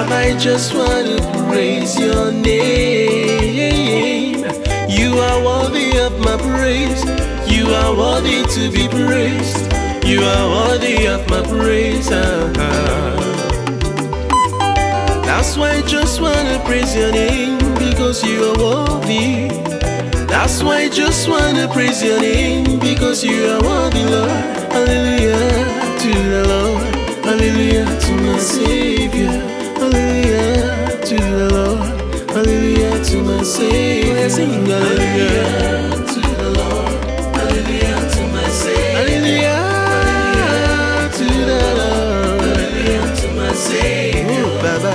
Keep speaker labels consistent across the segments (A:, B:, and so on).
A: I just want to praise your name. You are worthy of my praise. You are worthy to be praised. You are worthy of my praise. That's why I just want to praise your name, because you are worthy. That's why I just want to praise your name, because you are worthy, Lord. Hallelujah to the Lord. Hallelujah to my Savior. Hallelujah to the Lord. Hallelujah to my Savior. Sing hallelujah to the Lord. Hallelujah to my Savior. Hallelujah to the Lord. Hallelujah to my Savior. Oh, Baba.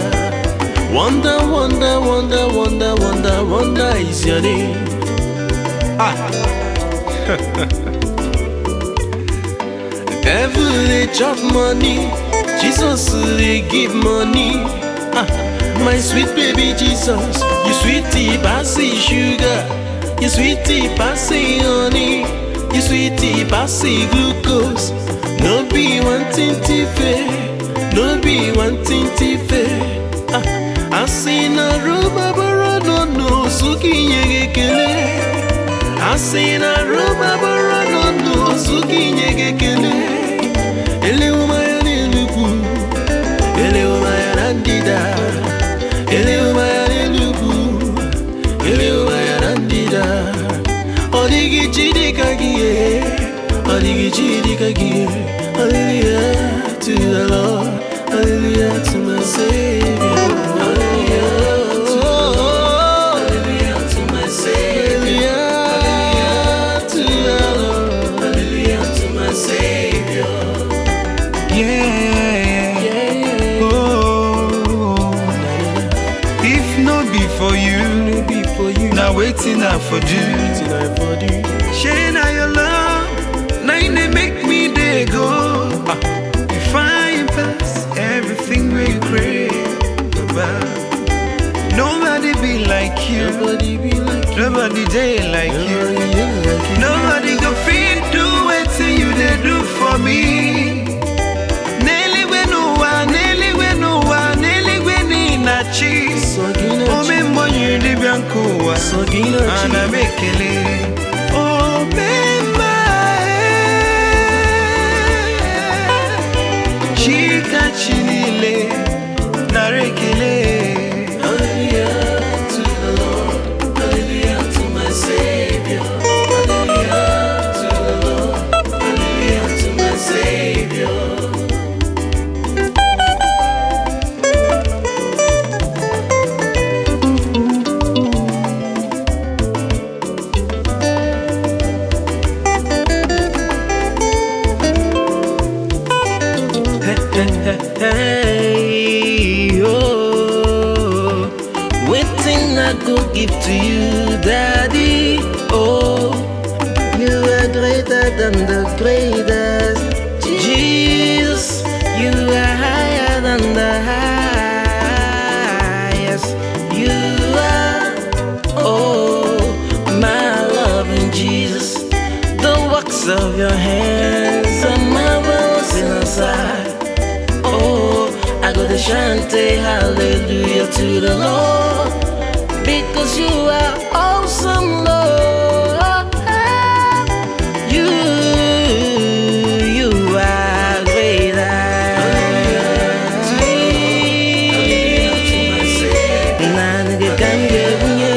A: Wonder, wonder, wonder, wonder, wonder, wonder is your name. Devil they chop money, Jesus they give money. My sweet baby Jesus, you sweetie passy sugar, you sweetie passy honey, you sweetie passy glucose. No be wanting to fair, no be wanting to fair. I see no rumba no no suki yegekele. I see no rumba no no suki yegekele. Eledumare luku, Eledumare randida, Eledumare luku, Eledumare randida. Odigi chidi kagiye, odigi chidi kagiye. Hallelujah to the Lord, hallelujah to my Savior. Hallelujah to the Lord, hallelujah to my Savior. Hallelujah to the Lord, hallelujah to my Savior.
B: Yeah. Oh. If no be for you, now waiting I for you. Share now your love, now they make me they go. You find pass everything where you crave about. Nobody be like you. Nobody day like you. Nobody go feel do it till you they do for me. Omembo yudi bianco ana mekele. Omemba chika chinile narekele.
A: Hallelujah to the Lord, hallelujah to my Savior. Hallelujah to the Lord, hallelujah to my Savior. Hey, oh, waiting I go give to you, Daddy. Oh, you are greater than the greatest. Jesus, you are higher than the highest. You are, oh, my loving Jesus. The works of your hands are marvelous in our sight. I go to chante hallelujah to the Lord, because you are awesome, Lord. You are greater. Hallelujah to my Savior. None can give me